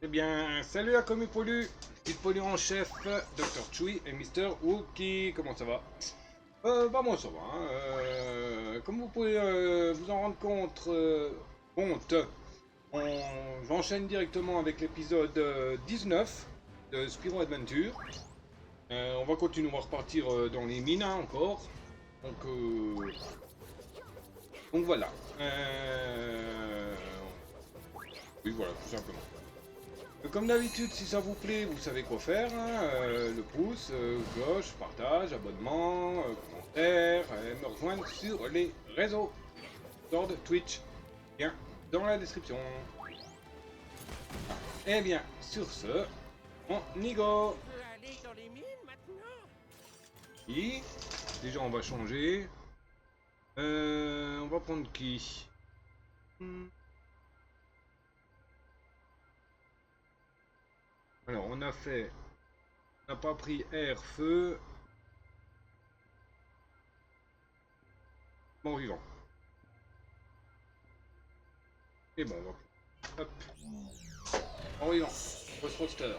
Eh bien, salut à Commis Pollu, Petite Pollu en chef, Dr. Chui et Mister Wookie, comment ça va? Bah moi ça va, hein. Comme vous pouvez vous en rendre compte, j'enchaîne directement avec l'épisode 19 de Spyro Adventure. On va continuer, on va repartir dans les mines hein, encore. Donc, euh, donc voilà. Oui voilà, tout simplement. Comme d'habitude, si ça vous plaît, vous savez quoi faire. Hein, le pouce, cloche, partage, abonnement, commentaire, et me rejoindre sur les réseaux. Discord, Twitch, lien dans la description. Et bien, sur ce, on y go. Tu veux aller dans les mines maintenant? Qui? Déjà, on va changer. On va prendre qui? Alors, on a fait... On n'a pas pris air, feu... Bon vivant. Et bon, on va... Hop. Bon vivant. Post roster.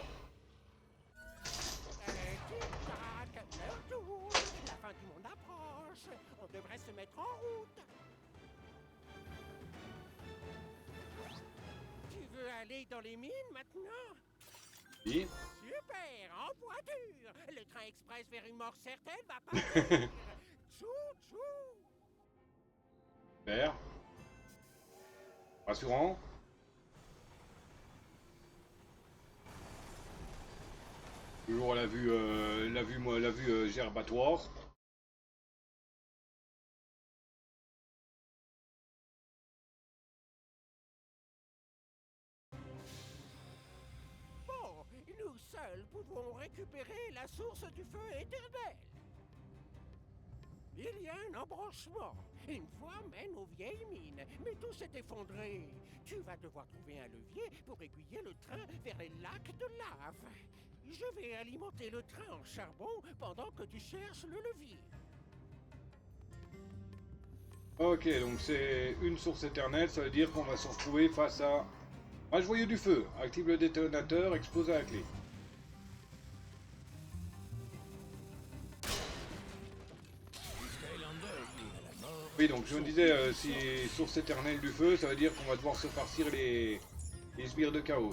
Tic-tac, l'heure tourne, la fin du monde approche. On devrait se mettre en route. Tu veux aller dans les mines maintenant? Oui. Super, en voiture. Le train express vers une mort certaine va partir. Tchou-tchou. Super. Rassurant. Toujours la vue gerbatoire. Bon, nous seuls pouvons récupérer la source du feu éternel. Il y a un embranchement. Une voie mène aux vieilles mines, mais tout s'est effondré. Tu vas devoir trouver un levier pour aiguiller le train vers les lacs de lave. Je vais alimenter le train en charbon pendant que tu cherches le levier. Ok, donc c'est une source éternelle, ça veut dire qu'on va se retrouver face à un joyau du feu. Active le détonateur, explose à la clé. Oui, donc je me disais, si source éternelle du feu, ça veut dire qu'on va devoir se farcir les sbires de chaos.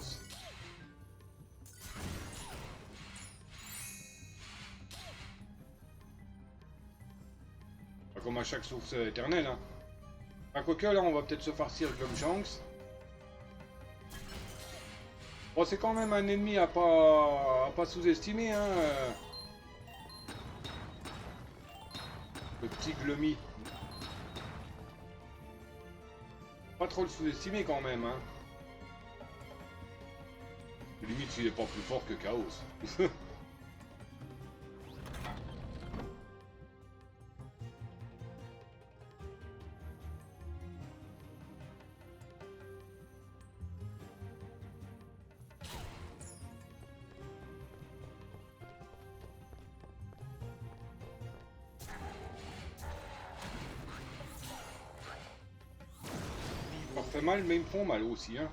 Pas comme à chaque source éternelle, hein. Enfin, quoique là, on va peut-être se farcir Glumshanks. Bon, c'est quand même un ennemi à pas sous-estimer, hein. Le petit Glummy. Pas trop le sous-estimer quand même, hein. Limite, s'il est pas plus fort que Chaos. Ça leur fait mal, mais ils me font mal aussi, hein.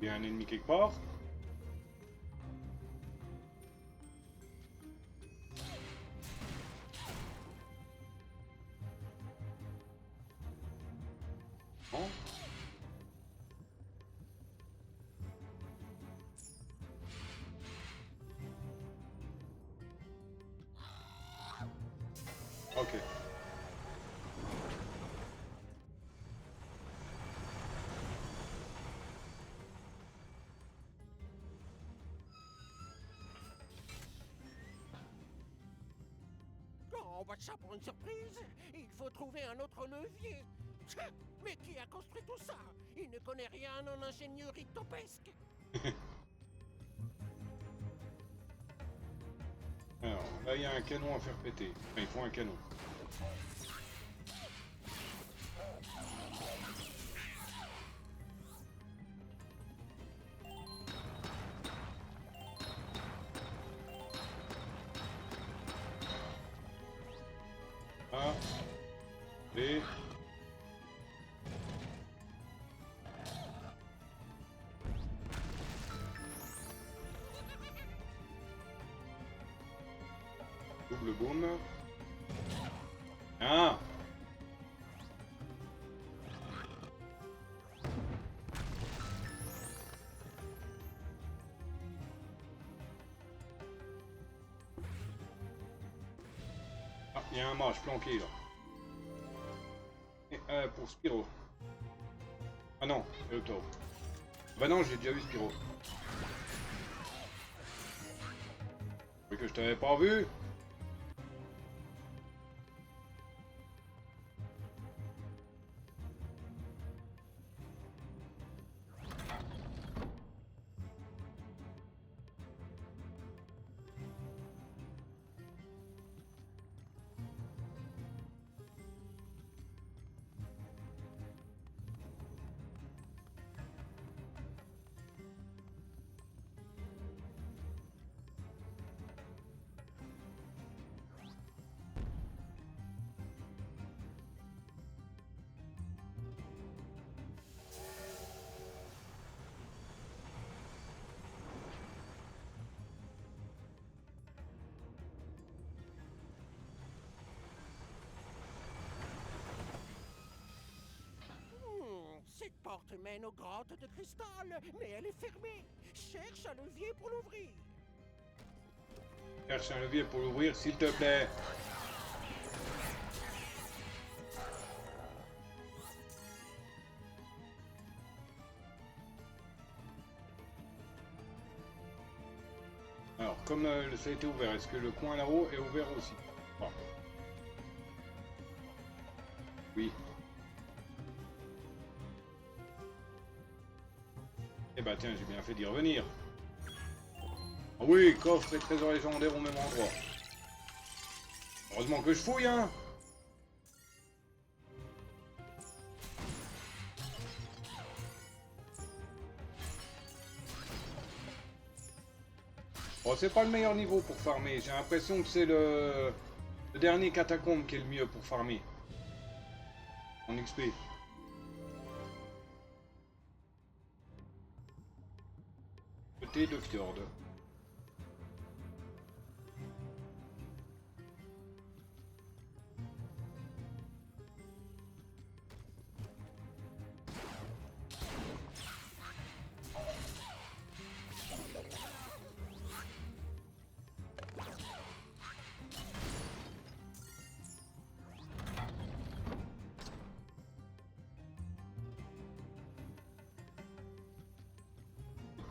Il y a un ennemi quelque part. Non. Ok. Oh, bah ça pour une surprise. Il faut trouver un autre levier. Tchè, mais qui a construit tout ça? Il ne connaît rien en ingénierie topesque. Alors, là, il y a un canon à faire péter. Enfin, il faut un canon. Ah. Et... double boom. Ah! Ah, il y a un mage planqué là. Et, pour Spyro. Ah non, c'est Octo. Bah non, j'ai déjà vu Spyro. Mais que je t'avais pas vu. Cette porte mène aux grottes de cristal, mais elle est fermée. Cherche un levier pour l'ouvrir. Cherche un levier pour l'ouvrir, s'il te plaît. Alors, comme ça a été ouvert, est-ce que le coin là-haut est ouvert aussi? Ah. Oui. Eh bah tiens, j'ai bien fait d'y revenir. Ah oui, coffre et trésor légendaire au même endroit. Heureusement que je fouille, hein. Bon, c'est pas le meilleur niveau pour farmer. J'ai l'impression que c'est le dernier catacombe qui est le mieux pour farmer. En XP. Côté de Fjord.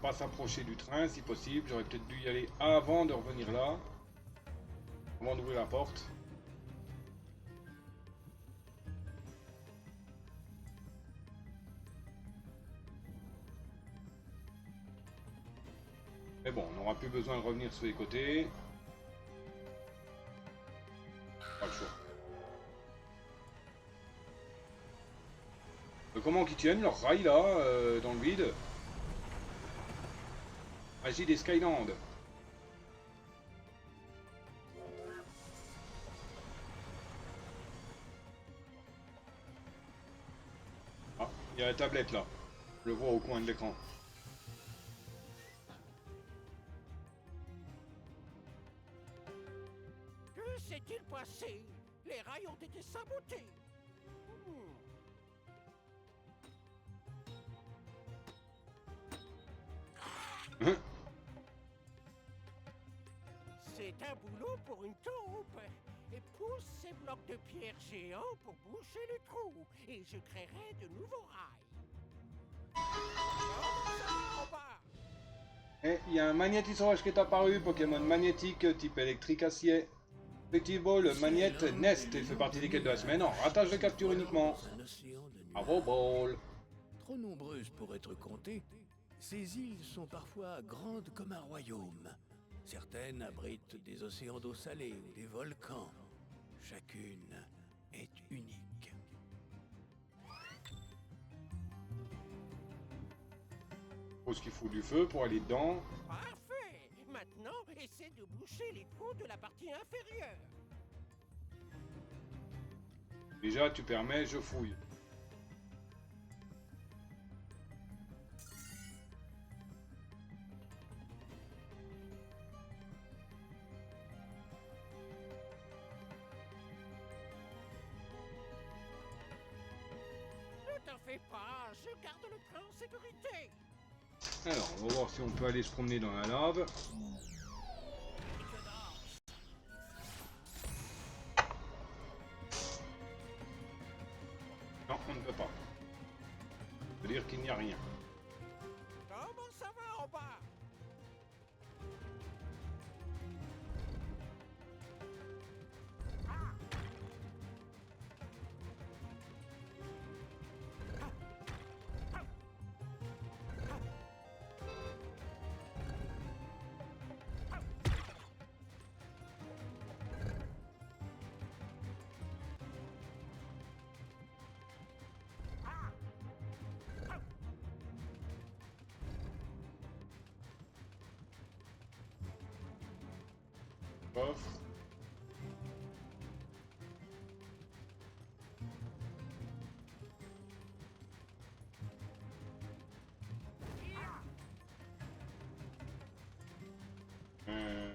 Pas s'approcher du train si possible. J'aurais peut-être dû y aller avant de revenir là. Avant d'ouvrir la porte. Mais bon, on n'aura plus besoin de revenir sur les côtés. Pas le choix. Comment qu'ils tiennent leurs rails là, dans le vide? Magie des Skylands. Ah, il y a la tablette là. Je le vois au coin de l'écran. Que s'est-il passé? Les rails ont été sabotés. Hein? C'est un boulot pour une taupe. Et pousse ces blocs de pierre géants pour boucher le trou. Et je créerai de nouveaux rails. Comment ça va en bas? Et il y a un magnéti sauvage qui est apparu, Pokémon magnétique type électrique acier. Effectivement, le Magnète Nest et fait partie des quêtes de la semaine en ratage de capture uniquement. Bravo, ball. Trop nombreuses pour être comptées, ces îles sont parfois grandes comme un royaume. Certaines abritent des océans d'eau salée ou des volcans. Chacune est unique. Faut ce qu'il faut du feu pour aller dedans. Parfait. Maintenant, essaie de boucher les trous de la partie inférieure. Déjà, tu permets, je fouille. Ne t'en fais pas, je garde le train en sécurité. Alors, on va voir si on peut aller se promener dans la lave. Non, on ne peut pas. Ça veut dire qu'il n'y a rien. Comment ça va en bas? Coffre. Euh,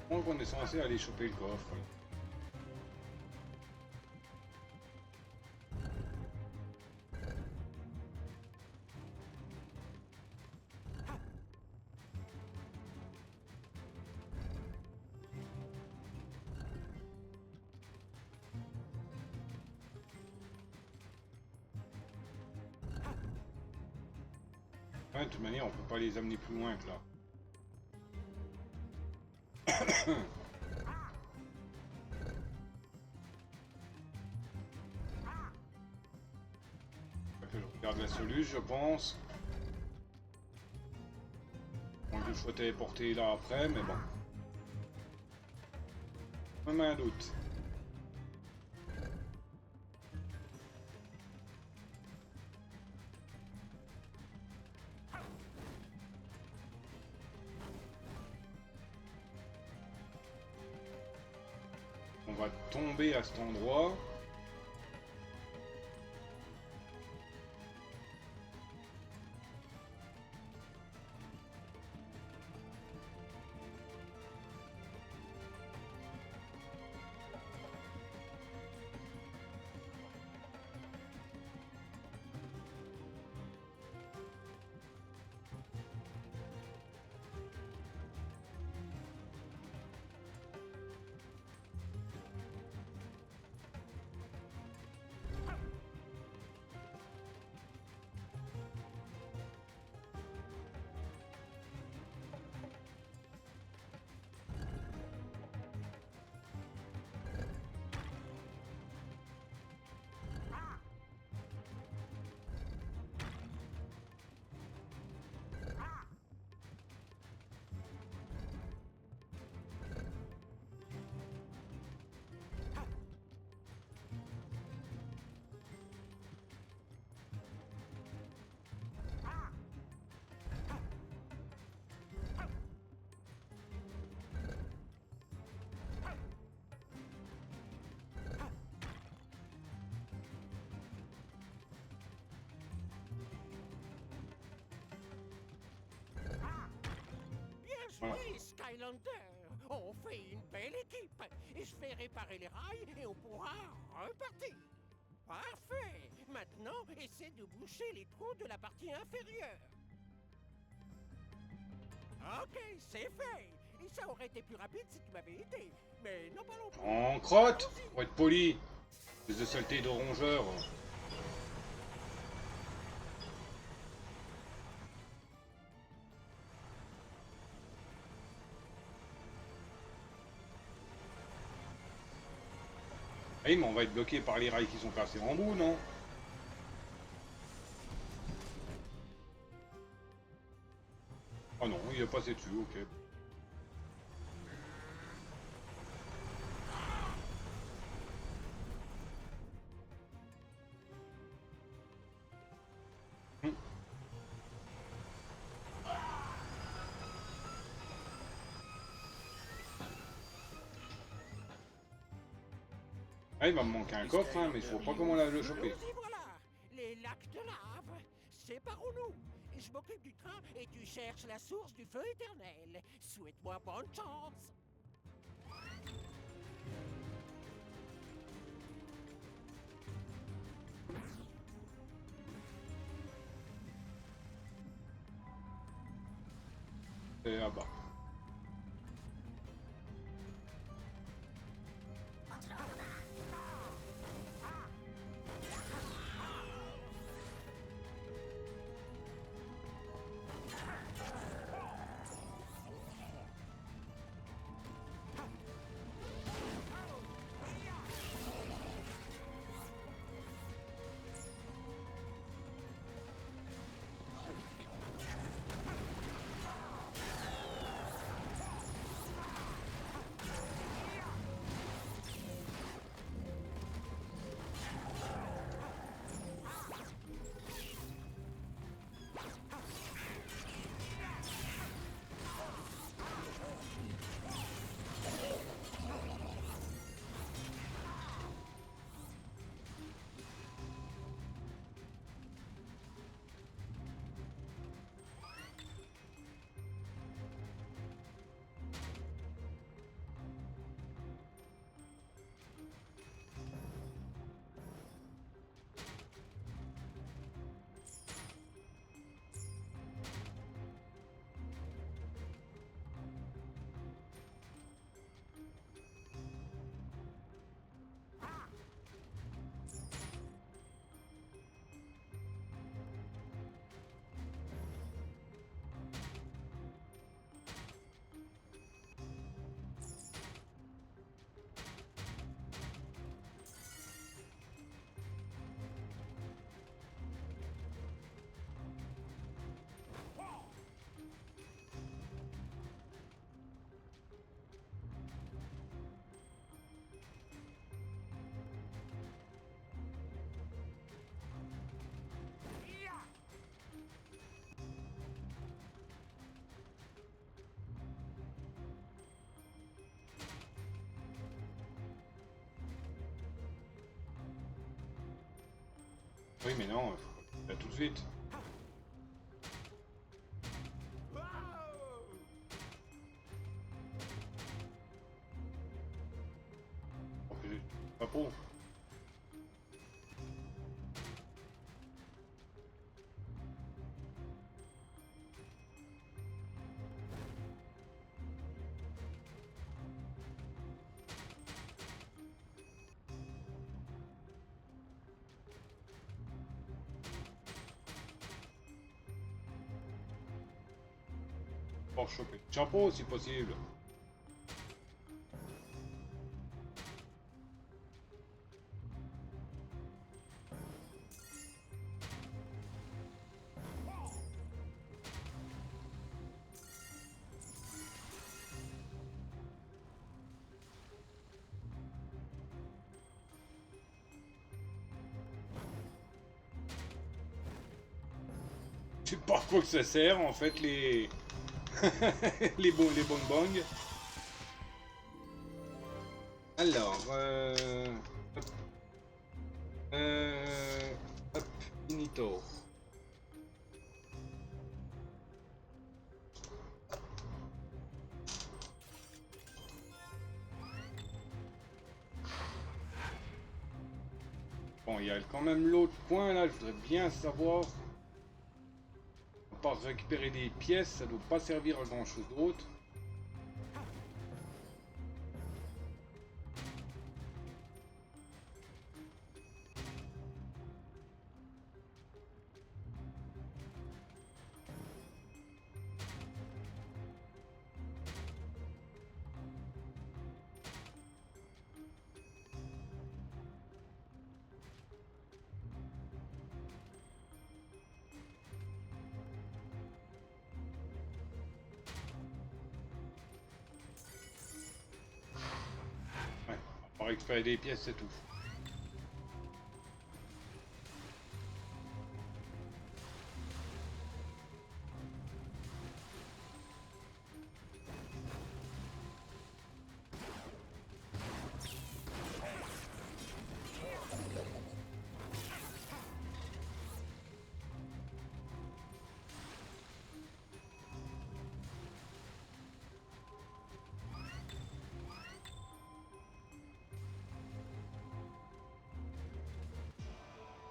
Je crois qu'on est censé aller choper le coffre. Ouais, de toute manière, on peut pas les amener plus loin que là. Je regarde la soluce, je pense. Bon, je sois téléporté là après, mais bon. Même un doute. On va tomber à cet endroit. Voilà. Oui, Skylander, on fait une belle équipe. Et je vais réparer les rails et on pourra repartir. Parfait. Maintenant, essaie de boucher les trous de la partie inférieure. Ok, c'est fait. Et ça aurait été plus rapide si tu m'avais aidé. Mais non pas non plus. En crotte, pour être poli. Espèce de saleté de rongeur. Ah oui, mais on va être bloqué par les rails qui sont cassés en bout, non? Ah non, il est passé dessus, ok. Ah, il va me manquer un coffre, hein, mais je vois pas comment le choper. Nous y voilà. Les lacs de lave. Séparons-nous. Je m'occupe du train et tu cherches la source du feu éternel. Souhaite-moi bonne chance. Et là-bas. Oui, mais non, là tout de suite. Pas pour. Pour choper. Chapeau si possible. Je sais pas à quoi que ça sert en fait les les bong. Alors, hop, hop, finito. Bon, il y a quand même l'autre point là, je voudrais bien savoir. À part récupérer des pièces, ça doit pas servir à grand chose d'autre. Ouais, on va récupérer des pièces, c'est tout.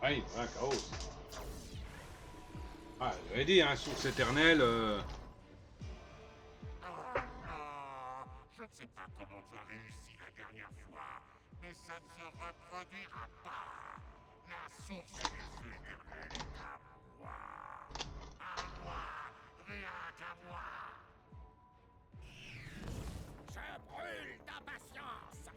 Oui, un chaos. Ah, j'avais dit, hein, source éternelle. Je ne sais pas comment tu as réussi la dernière fois, mais ça ne se reproduira pas. La source des feux éternels est à moi. À moi, rien qu'à moi. Je brûle d'impatience.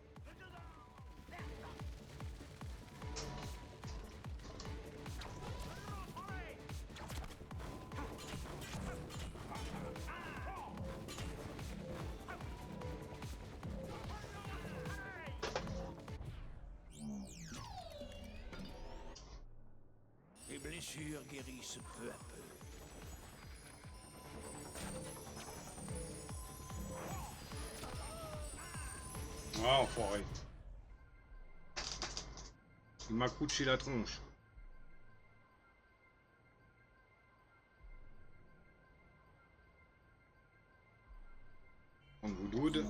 Les blessures guérissent peu à peu. Ah, enfoiré. Il m'a couché la tronche. On vous doude.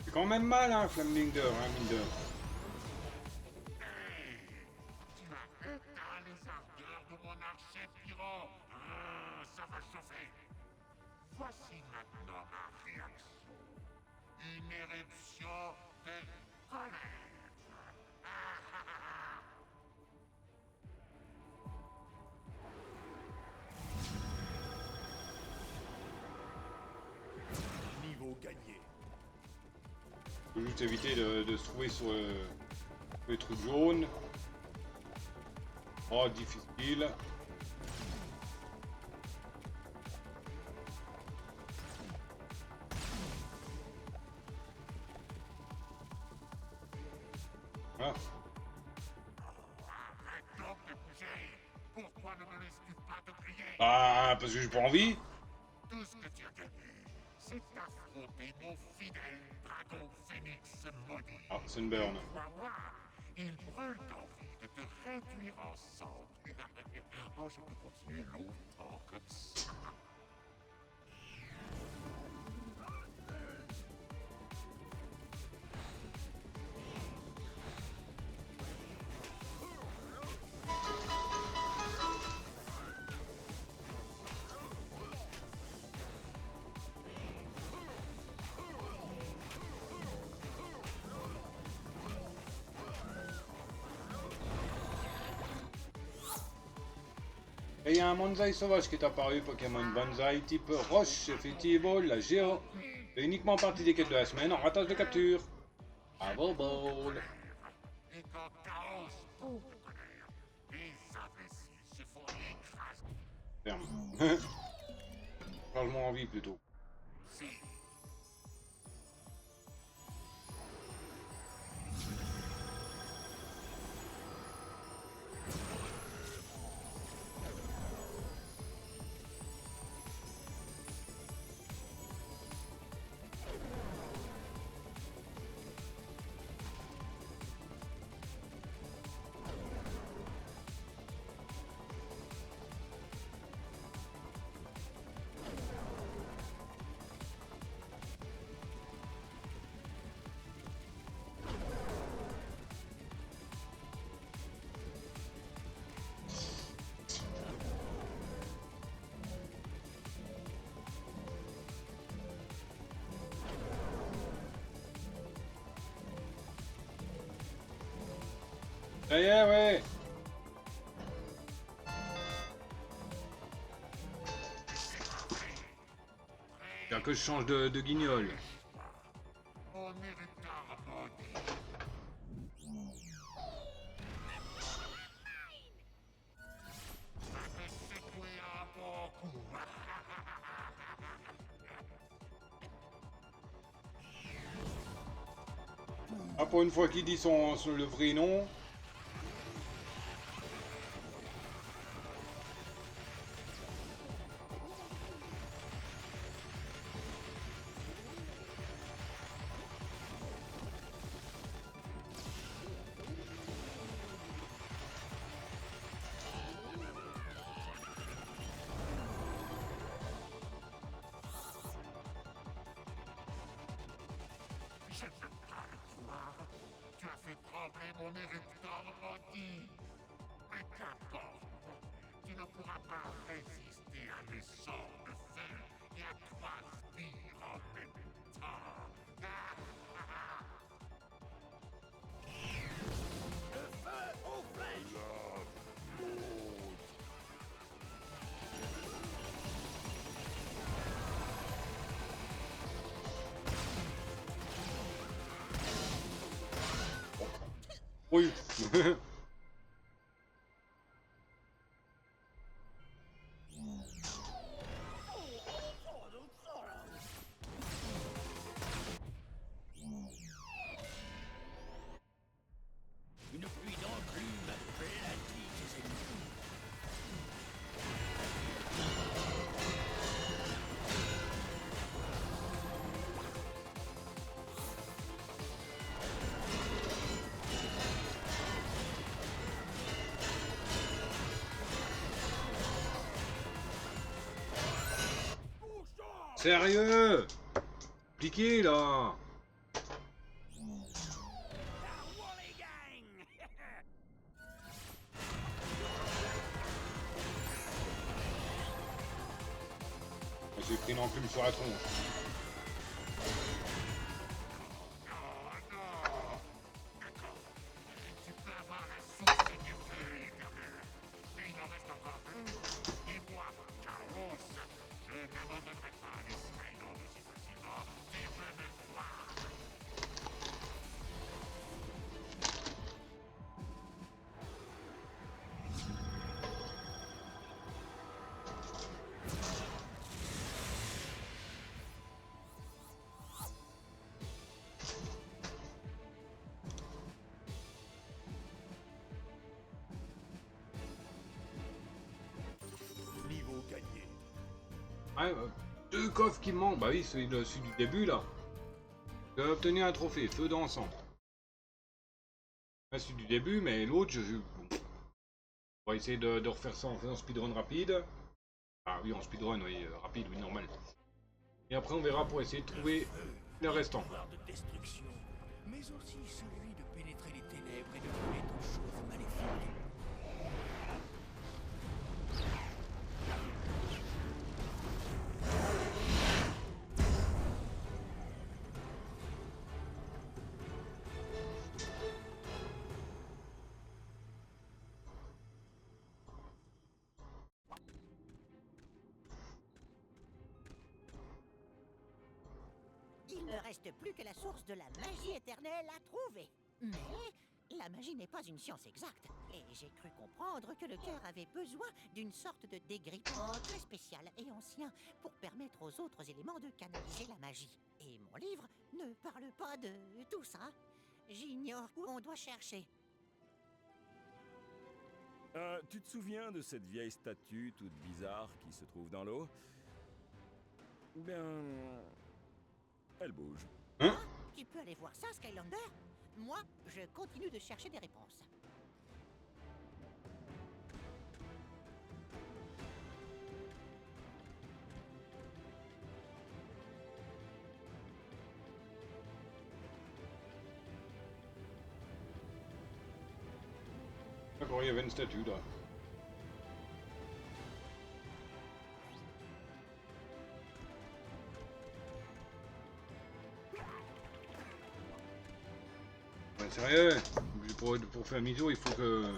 C'est quand même mal, hein, Flambinger, hein, mine de. Tu as éteint les ardeurs de mon archer pyro. Ça va chauffer. Voici maintenant ma réaction. Une éruption de colère. Niveau gagné. Faut juste éviter de se trouver sur le truc jaune. Oh, difficile. Ah, Arrête donc de bouger. Pourquoi ne me laisses-tu pas te griller? ah, parce que j'ai pas envie. Tout ce que tu as gagné, c'est d'affronter mon fidèle dragon phénix maudit. Ah, c'est une burn. Crois-moi, il brûle d'envie de te réduire en cendres. Oh, je peux continuer longtemps comme ça. Et il y a un Monzai sauvage qui est apparu, Pokémon Banzai type roche, effectivement, la géo. C'est uniquement partie des quêtes de la semaine en ratage de capture. Bravo, ball. Et quand Chaos boule de colère, les imbéciles se font écraser. Ferme. Changement en vie plutôt. Si. Ça y est, ouais. Bien que je change de guignol. Mon héritage maudit. Ça fait secouer un bon coup. Ah, pour une fois qu'il dit le vrai nom. Je ne peux pas le croire. Tu as fait trembler mon héritage maudit. Mais qu'importe. Tu ne pourras pas résister à mes sorts de feu et à trois spires en même temps. Oui. Une pluie d'enclume aplatit tes ennemis. Sérieux? Cliquez là. J'ai pris une enclume sur la tronche. Tu peux avoir la source du feu éternel. Mais il en reste encore peu. Et moi, Chaos, je n'abandonnerai pas les Skylands aussi facilement. Tu veux me voir? Niveau gagné. Ouais, deux coffres qui me manquent. Bah oui, celui du début là. J'ai obtenu un trophée, feu d'encens. Ouais, celui du début, mais l'autre, on va essayer de refaire ça en faisant speedrun rapide. Ah oui, en speedrun, oui, rapide, oui, normal. Et après, on verra pour essayer de trouver le restant. Pouvoir de destruction, mais aussi celui de pénétrer les ténèbres et de tuer toute chose maléfique. Il ne reste plus que la source de la magie éternelle à trouver. Mais la magie n'est pas une science exacte. Et j'ai cru comprendre que le cœur avait besoin d'une sorte de dégrippement très spécial et ancien pour permettre aux autres éléments de canaliser la magie. Et mon livre ne parle pas de tout ça. J'ignore où on doit chercher. Tu te souviens de cette vieille statue toute bizarre qui se trouve dans l'eau? Bien... elle bouge. Hein? Tu peux aller voir ça, Skylander? Moi, je continue de chercher des réponses. D'accord, il y avait une statue là. Ouais, sérieux? J'ai pour faire demi-tour, il faut que...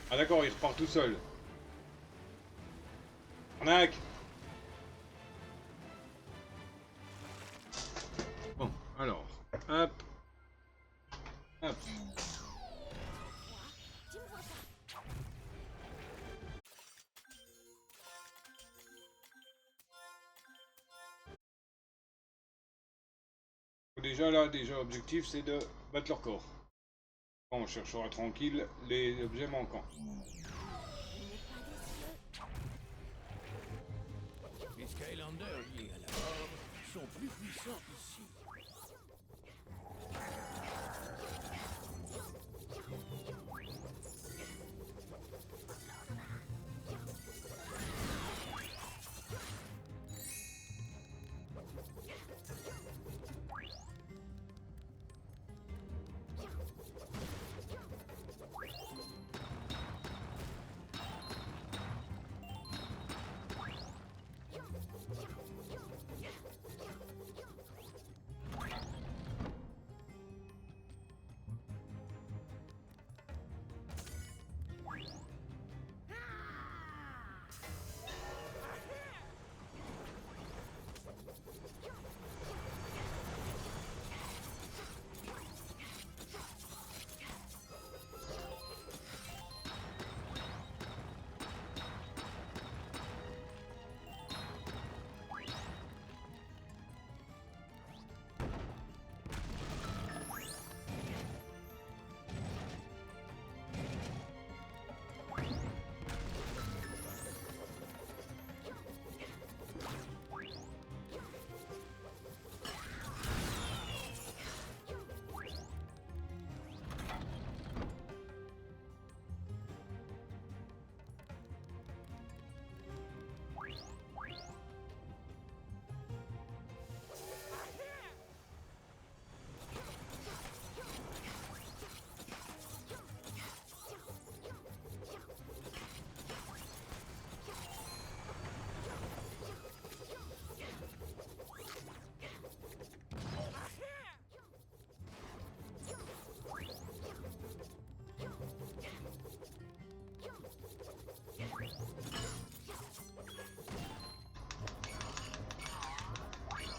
Ah d'accord, il repart tout seul. Arnaque. Bon, alors, hop. Hop. Déjà là, objectif c'est de battre leur corps. On cherchera tranquille les objets manquants. Les Skylanders liés à la mort sont plus puissants ici.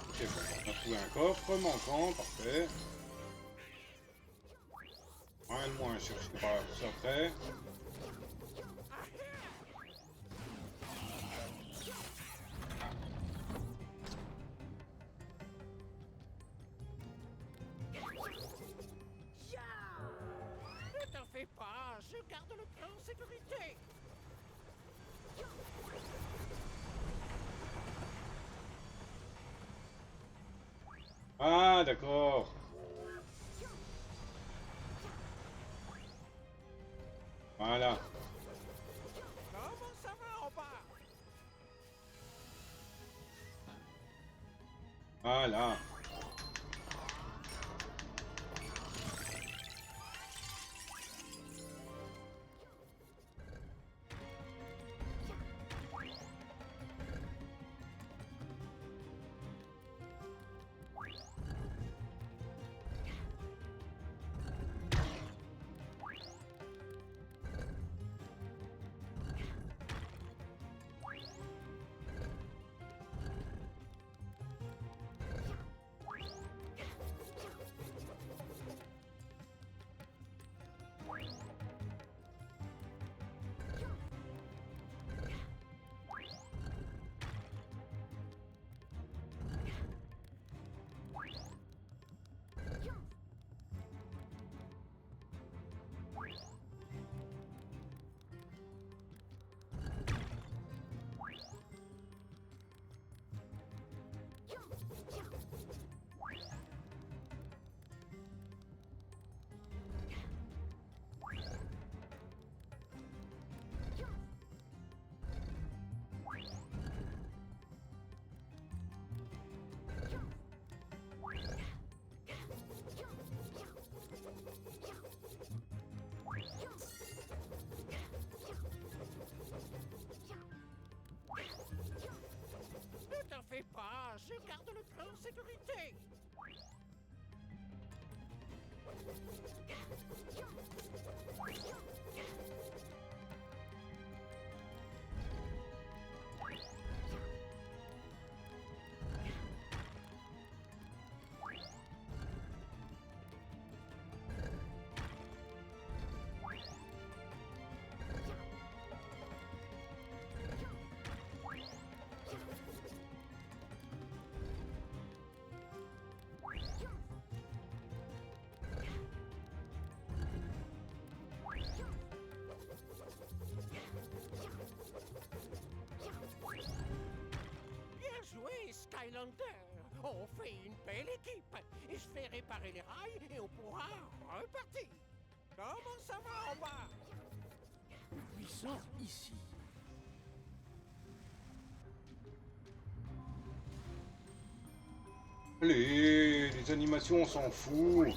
Ok, bon, on a trouvé un coffre manquant, parfait. Rien de moins, chercher par ça après. Ne t'en fais pas, je garde le plan en sécurité. Ah, d'accord. Voilà. Comment ça va en bas? Voilà. je garde le train en sécurité. Bien joué, Skylander. On fait une belle équipe. Et je vais réparer les rails et on pourra repartir. Comment ça va en bas? Puissant ici. Les animations, on s'en fout.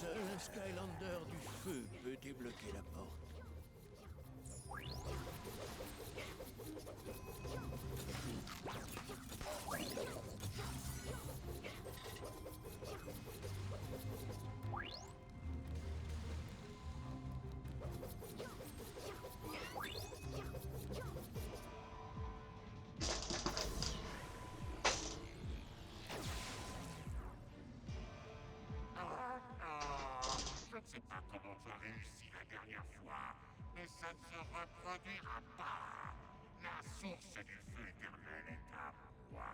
Seul un Skylander du feu peut débloquer la porte. Je ne sais pas comment tu as réussi la dernière fois, mais ça ne se reproduira pas. La source du feu éternel est à moi.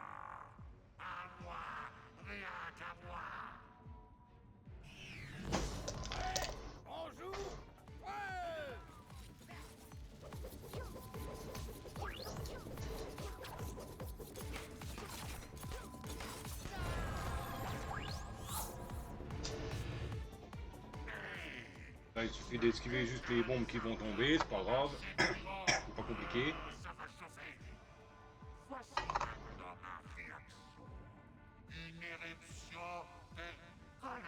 À moi, rien qu'à moi. Bonjour. Ouais. Là, il suffit d'esquiver juste les bombes qui vont tomber, c'est pas grave. C'est pas compliqué. Ça va chauffer. Voici maintenant ma réaction. Une éruption de colère.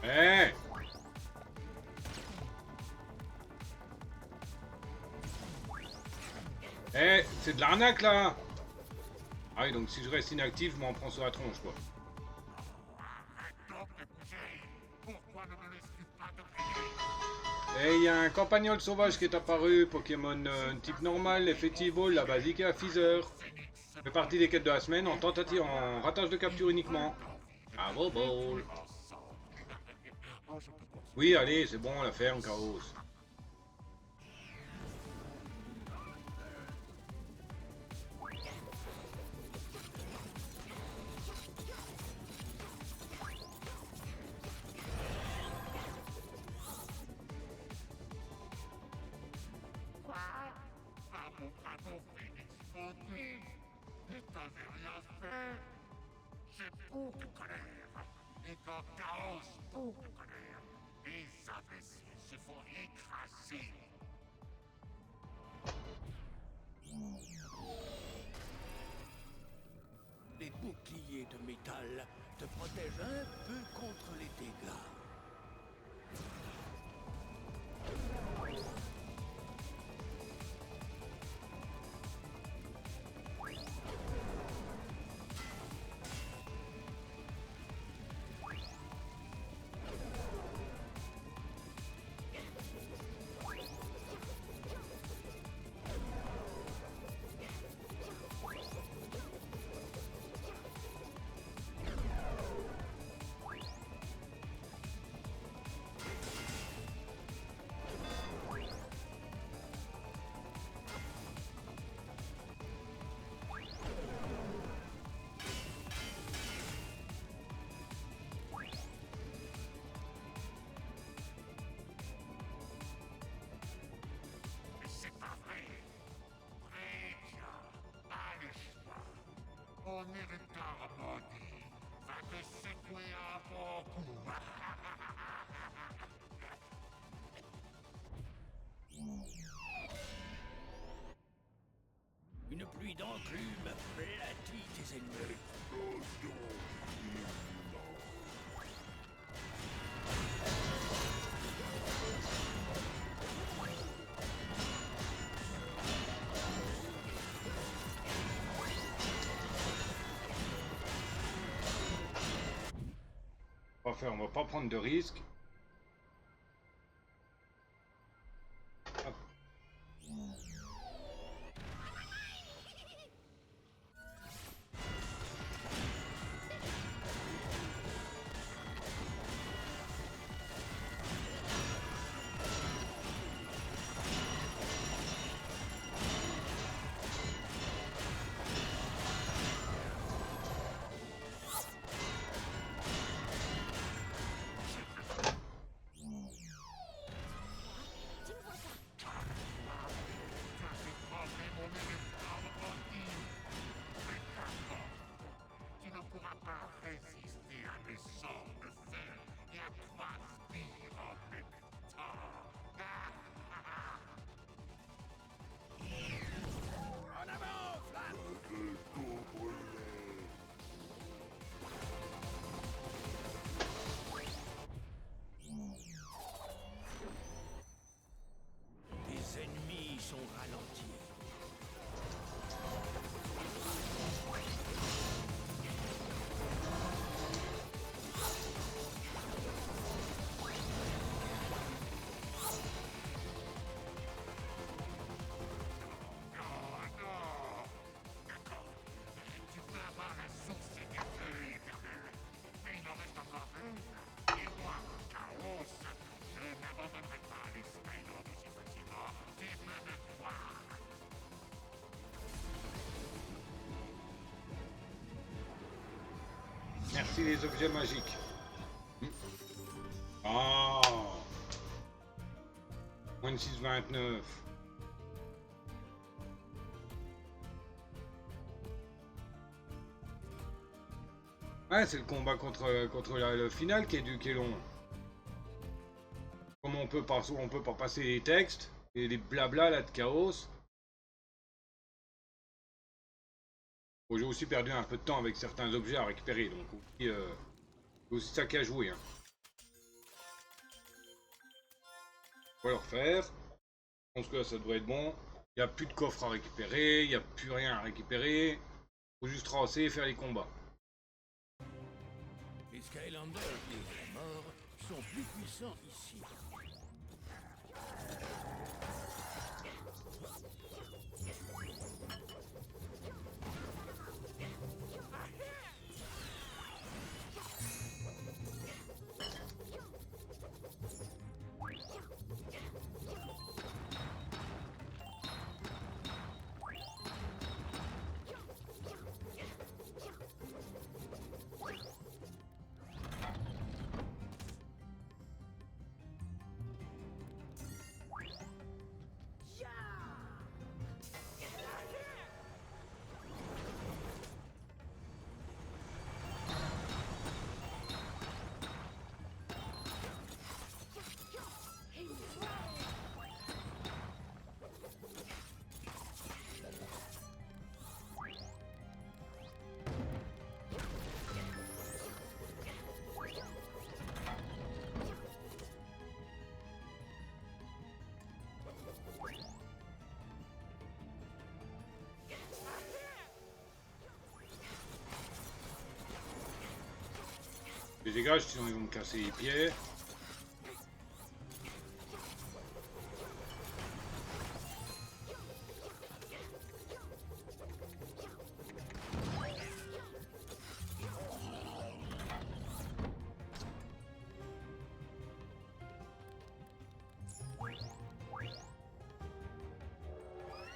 Eh! Eh, c'est de l'arnaque là! Ah oui, donc si je reste inactif, je m'en prends sur la tronche quoi. Arrête donc de bouger. Pourquoi ne me laisses-tu pas te briller? Et il y a un campagnol sauvage qui est apparu, Pokémon type normal, effectivement, la basique et à Feather. Fait partie des quêtes de la semaine en tentative, en ratage de capture uniquement. Ah bon, bon. Oui, allez, c'est bon, la ferme, Chaos. Quoi? Ah mon bravo Phoenix fondu. Et t'avais rien fait? J'ai beaucoup de colère. Et quand Chaos, beaucoup de colère. Les imbéciles se font écraser. Les boucliers de métal te protègent un peu contre les dégâts. Mon irritant maudit va te secouer un bon coup. Une pluie d'enclume aplatit tes ennemis. On va pas prendre de risques. Hop. Tu ne pourras pas résister à mes sorts de fer et à trois spires en même temps. En avant, flamme! Tes ennemis sont ralentis. D'accord. Tu peux avoir la source éternelle, mais il en reste encore une. Et moi, Chaos, je n'abandonnerai pas les Skylords aussi facilement. Tu peux me croire. Merci les objets magiques. Ah. Moins de 6,29. Ouais, c'est le combat contre le final qui est long. Comme on peut pas passer les textes et les blabla là de chaos. Bon, j'ai aussi perdu un peu de temps avec certains objets à récupérer, donc aussi ça qu'à jouer. Hein. On va le refaire. Je pense que là ça devrait être bon. Il n'y a plus de coffre à récupérer, il n'y a plus rien à récupérer. Faut juste tracer et faire les combats. Les Skylanders et la mort sont plus puissants ici. Je les dégage, sinon ils vont me casser les pieds.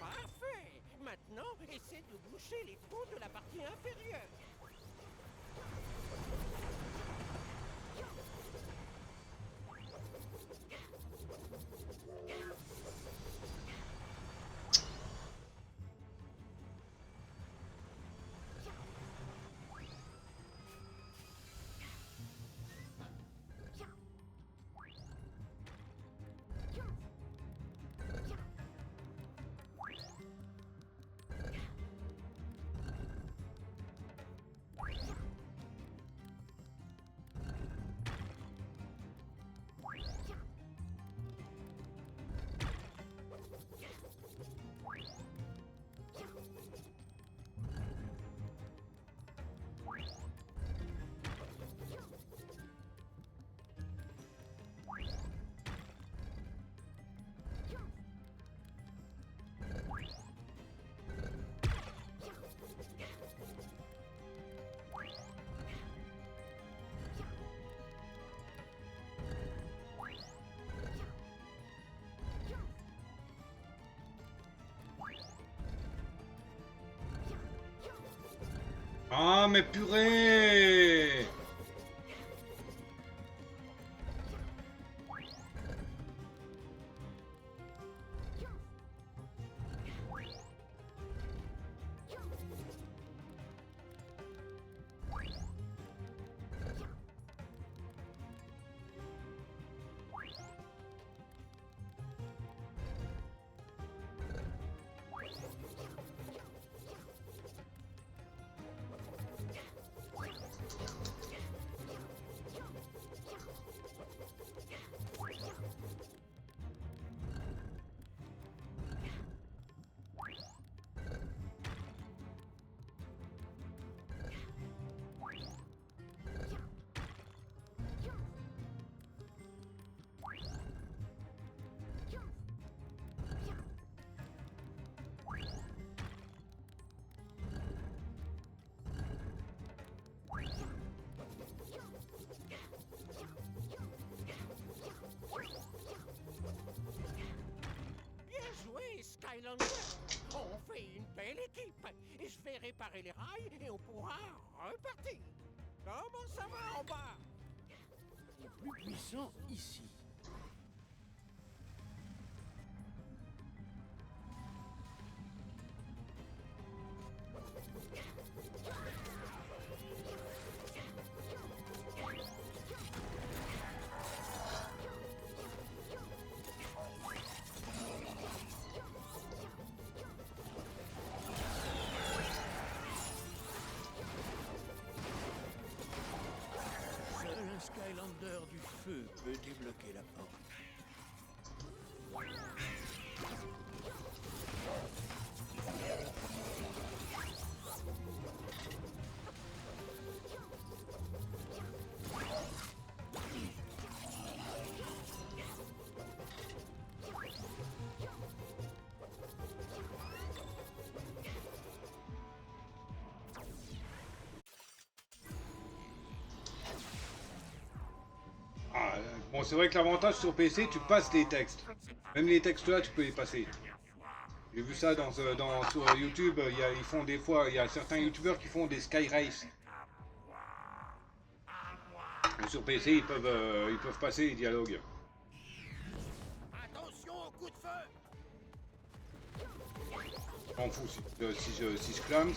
Parfait. Maintenant, essaie de boucher les trous de la partie inférieure. Ah, mais purée! Bien joué, Skylander. On fait une belle équipe. Et je vais réparer les rails et on pourra repartir. Comment ça va en bas? Plus puissant ici. Seul un Skylander du feu peut débloquer la porte. Ah, bon, c'est vrai que l'avantage sur PC, tu passes les textes. Même les textes là, tu peux les passer. J'ai vu ça sur YouTube, ils font des fois, il y a certains youtubeurs qui font des Sky Race. Mais sur PC, ils peuvent passer les dialogues. Attention au coup de feu. Je m'en fous si je clame.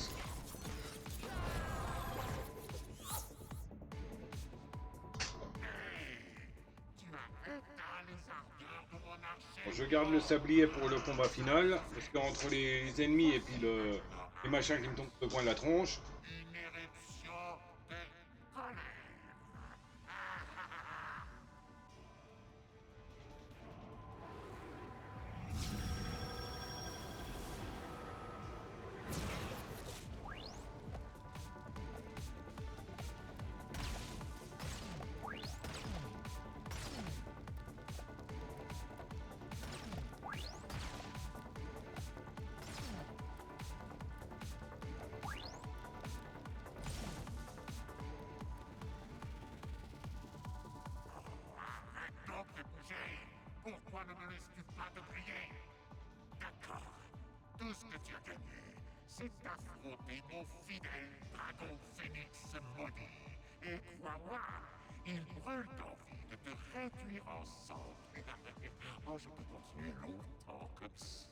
Bon, je garde le sablier pour le combat final, parce qu'entre les ennemis et puis les machins qui me tombent sur le coin de la tronche, Une éruption de colère. Donc de bouger. Pourquoi ne me laisses-tu pas te briller? D'accord. Tout ce que tu as gagné, c'est d'affronter mon fidèle dragon phénix maudit. Et crois-moi, il brûle d'envie de te réduire en cendres. Oh, je peux continuer longtemps comme ça.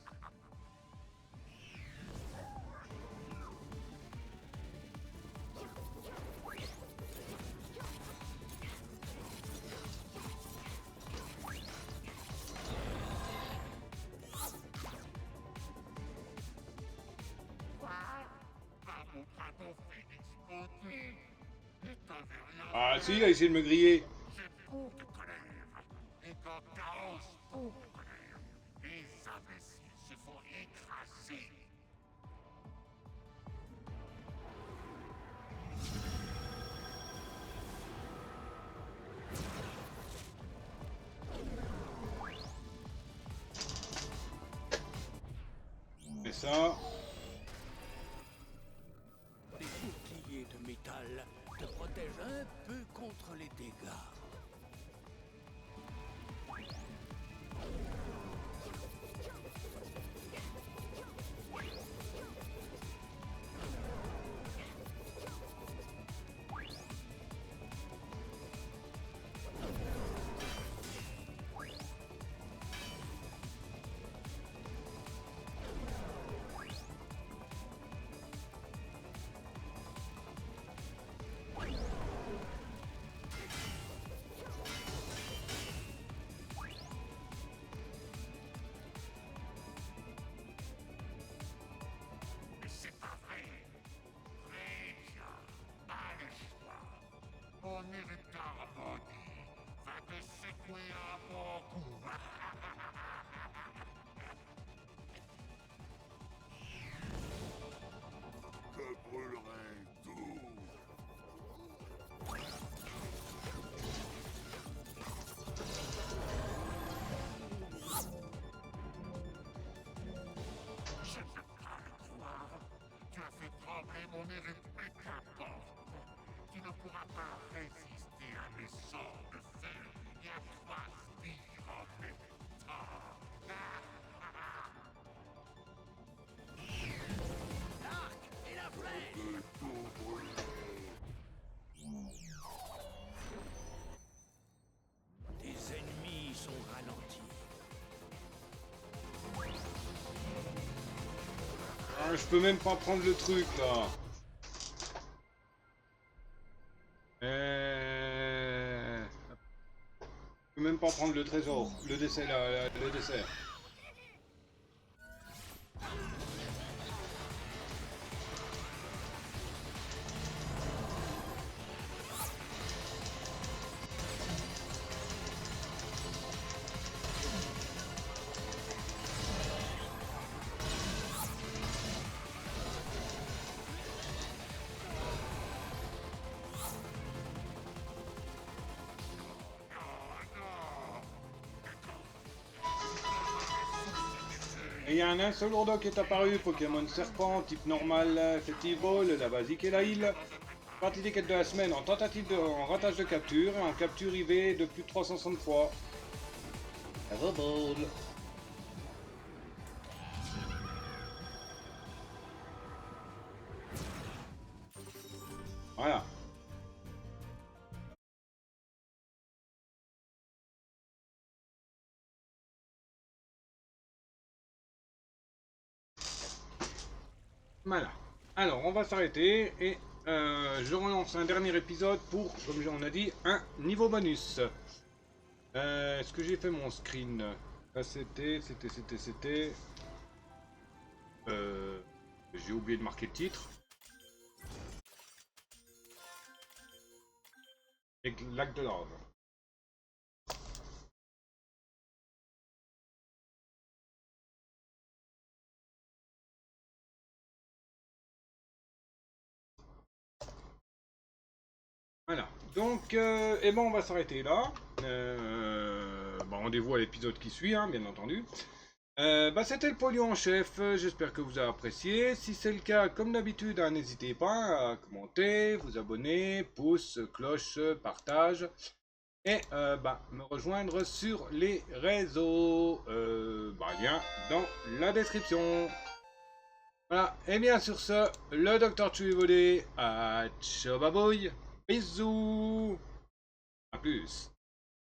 Quoi? Pas mon dragon phénix maudit? Il t'avait rien ah fait. si, il a essayé de me griller. J'ai beaucoup de colère. Et quand t'arranges beaucoup de colère, les imbéciles se font écraser. Et ça, Les boucliers de métal te protègent un peu contre les dégâts. irritard maudit va te secouer un bon coup. Je brûlerai tout. Je ne peux pas le croire. Tu as fait trembler mon héritier, qu'importe. Tu ne pourras pas résister à mes sorts de feu et à 3 sbires en même temps. L'arc et la flèche. Je vais tout brûler. Tes ennemis sont ralentis. Ah, je peux même pas prendre le truc là. Je peux même pas prendre le trésor, le dessert, le dessert. Et il y a un seul ourdo qui est apparu, Pokémon Serpent, type normal, Festival, la basique et la heal. Partie des quêtes de la semaine en ratage de capture et en capture IV de plus de 360 fois. Have a ball. Voilà. Voilà. Alors, on va s'arrêter et je relance un dernier épisode pour, comme on a dit, un niveau bonus. Est-ce que j'ai fait mon screen? C'était... J'ai oublié de marquer le titre. Et Lac de Lave. Voilà, donc on va s'arrêter là. Rendez-vous à l'épisode qui suit, hein, bien entendu. C'était le polluant en chef, j'espère que vous avez apprécié. Si c'est le cas, comme d'habitude, hein, n'hésitez pas à commenter, vous abonner, pouce, cloche, partage. Et me rejoindre sur les réseaux. Lien dans la description. Voilà, et bien sur ce, le Dr. Chewy Volé, ciao babouille, bisous, à plus.